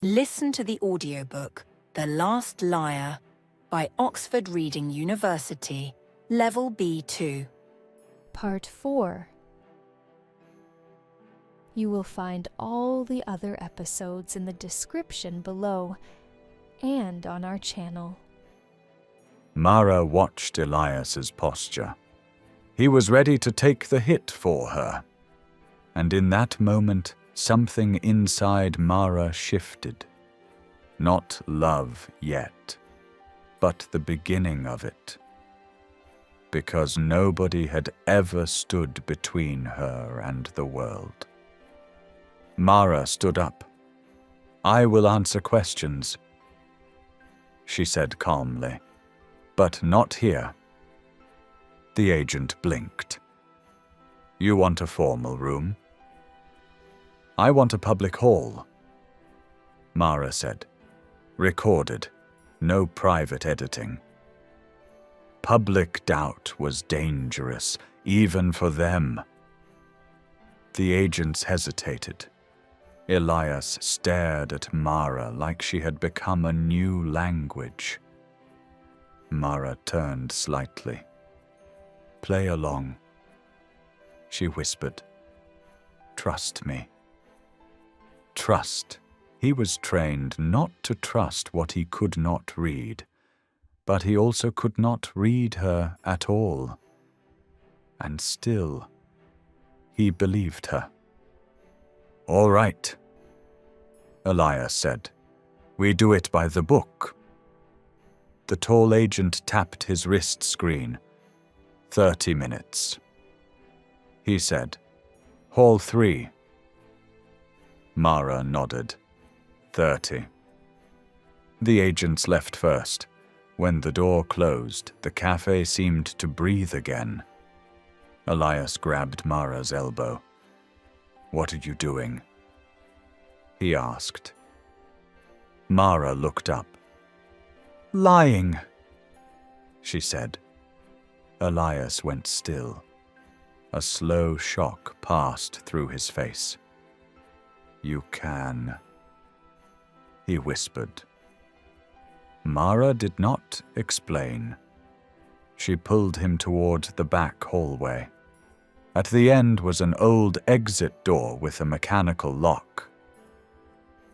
Listen to the audiobook, The Last Liar, by Oxford Reading University, Level B2. Part 4. You will find all the other episodes in the description below and on our channel. Mara watched Elias's posture. He was ready to take the hit for her. And in that moment, something inside Mara shifted. Not love yet, but the beginning of it. Because nobody had ever stood between her and the world. Mara stood up. "I will answer questions," she said calmly. "But not here." The agent blinked. "You want a formal room?" "I want a public hall," Mara said. "Recorded, no private editing." Public doubt was dangerous, even for them. The agents hesitated. Elias stared at Mara like she had become a new language. Mara turned slightly. "Play along," she whispered. "Trust me." Trust. He was trained not to trust what he could not read, but he also could not read her at all. And still, he believed her. "All right," Elias said. "We do it by the book." The tall agent tapped his wrist screen. 30 minutes. He said, "Hall 3. Mara nodded. 30. The agents left first. When the door closed, the cafe seemed to breathe again. Elias grabbed Mara's elbow. "What are you doing?" he asked. Mara looked up. "Lying," she said. Elias went still. A slow shock passed through his face. "You can," he whispered. Mara did not explain. She pulled him toward the back hallway. At the end was an old exit door with a mechanical lock.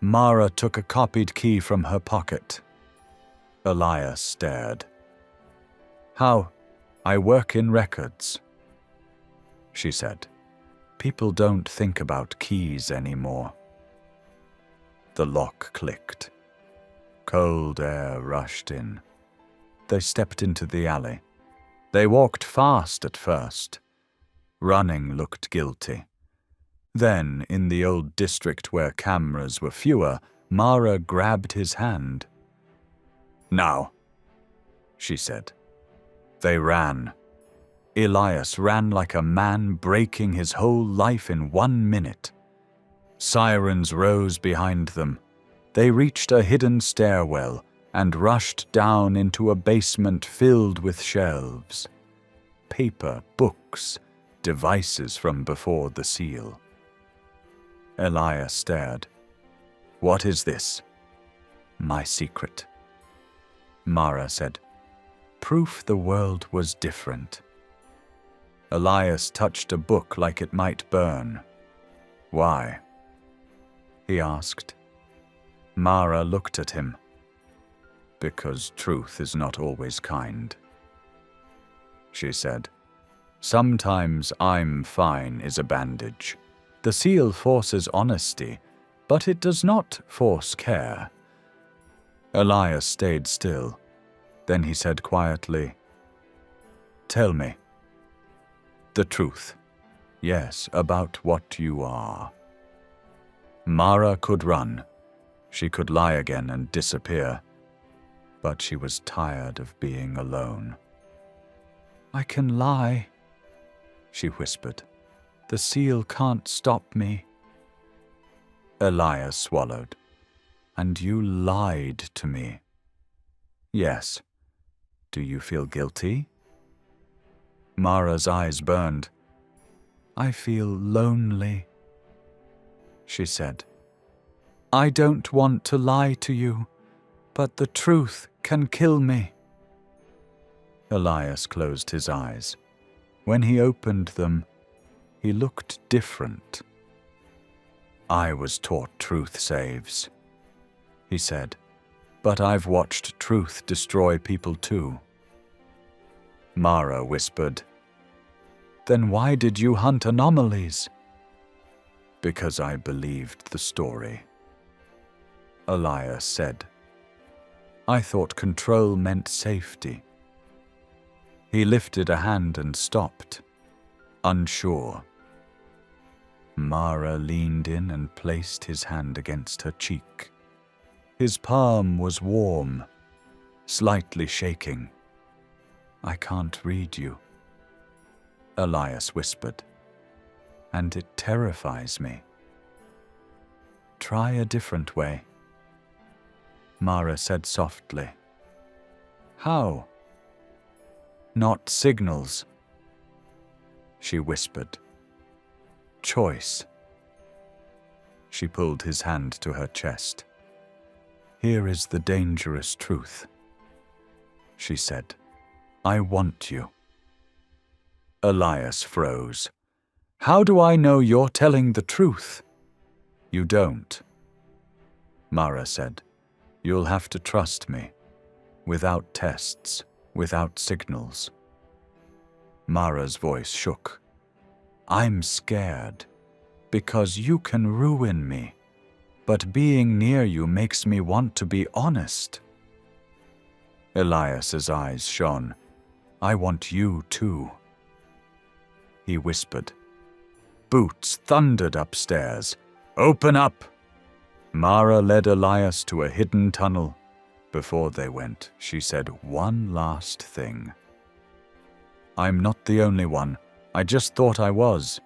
Mara took a copied key from her pocket. Elias stared. "How? I work in records," she said. "People don't think about keys anymore." The lock clicked. Cold air rushed in. They stepped into the alley. They walked fast at first. Running looked guilty. Then, in the old district where cameras were fewer, Mara grabbed his hand. "Now," she said. They ran. Elias ran like a man breaking his whole life in 1 minute. Sirens rose behind them. They reached a hidden stairwell and rushed down into a basement filled with shelves. Paper, books, devices from before the seal. Elias stared. "What is this?" "My secret," Mara said. "Proof the world was different." Elias touched a book like it might burn. "Why?" he asked. Mara looked at him. "Because truth is not always kind," she said. "Sometimes I'm fine is a bandage. The seal forces honesty, but it does not force care." Elias stayed still. Then he said quietly, "Tell me." "The truth. Yes, about what you are." Mara could run. She could lie again and disappear. But she was tired of being alone. "I can lie," she whispered. "The seal can't stop me." Elias swallowed. "And you lied to me." "Yes. Do you feel guilty?" Mara's eyes burned. "I feel lonely," she said. I don't want to lie to you, but the truth can kill me. Elias closed his eyes. When he opened them, he looked different. I was taught truth saves, he said, but I've watched truth destroy people too. Mara whispered, Then why did you hunt anomalies? Because I believed the story. Elias said, I thought control meant safety. He lifted a hand and stopped, unsure. Mara leaned in and placed his hand against her cheek. His palm was warm, slightly shaking. I can't read you, Elias whispered, and it terrifies me. Try a different way. Mara said softly. How? Not signals, she whispered. Choice. She pulled his hand to her chest. Here is the dangerous truth, she said. I want you. Elias froze. How do I know you're telling the truth? You don't, Mara said. You'll have to trust me, without tests, without signals. Mara's voice shook. I'm scared, because you can ruin me, but being near you makes me want to be honest. Elias's eyes shone. I want you too. He whispered. Boots thundered upstairs. Open up! Mara led Elias to a hidden tunnel. Before they went, she said one last thing. I'm not the only one. I just thought I was.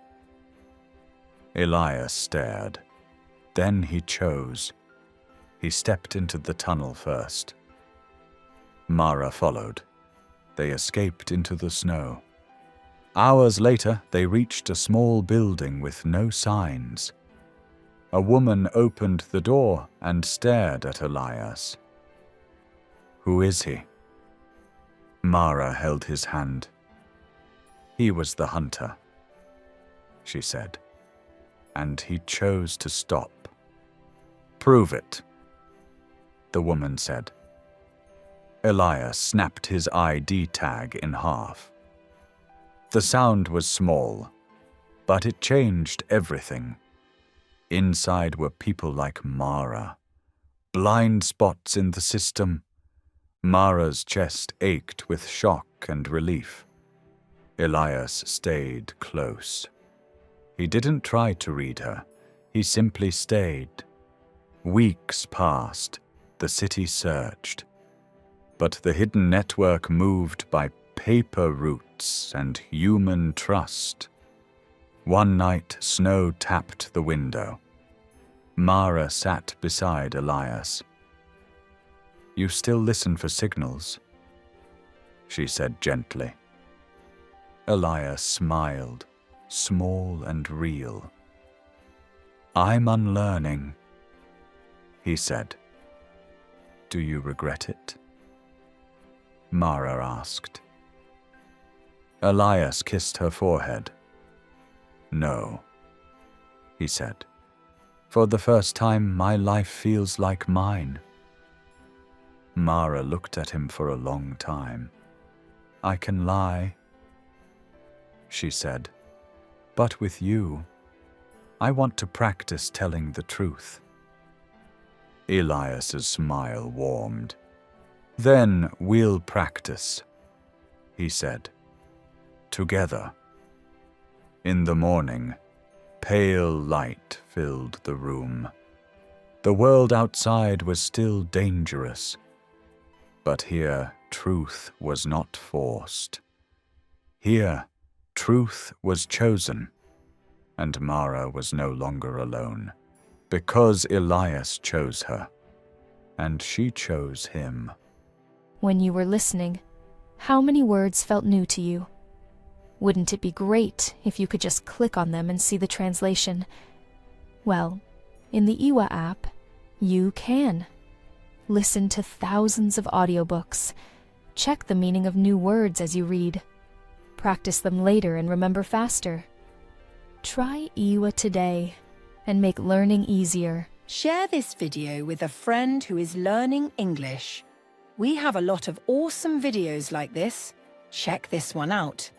Elias stared. Then he chose. He stepped into the tunnel first. Mara followed. They escaped into the snow. Hours later, they reached a small building with no signs. A woman opened the door and stared at Elias. Who is he? Mara held his hand. He was the hunter, she said, and he chose to stop. Prove it, the woman said. Elias snapped his ID tag in half. The sound was small, but it changed everything. Inside were people like Mara. Blind spots in the system. Mara's chest ached with shock and relief. Elias stayed close. He didn't try to read her. He simply stayed. Weeks passed. The city searched. But the hidden network moved by paper roots and human trust. One night, snow tapped the window. Mara sat beside Elias. You still listen for signals, she said gently. Elias smiled, small and real. I'm unlearning, he said. Do you regret it? Mara asked. Elias kissed her forehead. No, he said. For the first time, my life feels like mine. Mara looked at him for a long time. I can lie, she said, but with you, I want to practice telling the truth. Elias's smile warmed. Then we'll practice, he said. Together. In the morning, pale light filled the room. The world outside was still dangerous, but here truth was not forced. Here, truth was chosen, and Mara was no longer alone, because Elias chose her, and she chose him. When you were listening, how many words felt new to you? Wouldn't it be great if you could just click on them and see the translation? Well, in the Ewa app, You can. Listen to thousands of audiobooks. Check the meaning of new words as you read. Practice them later and remember faster. Try Ewa today and make learning easier. Share this video with a friend who is learning English. We have a lot of awesome videos like this. Check this one out.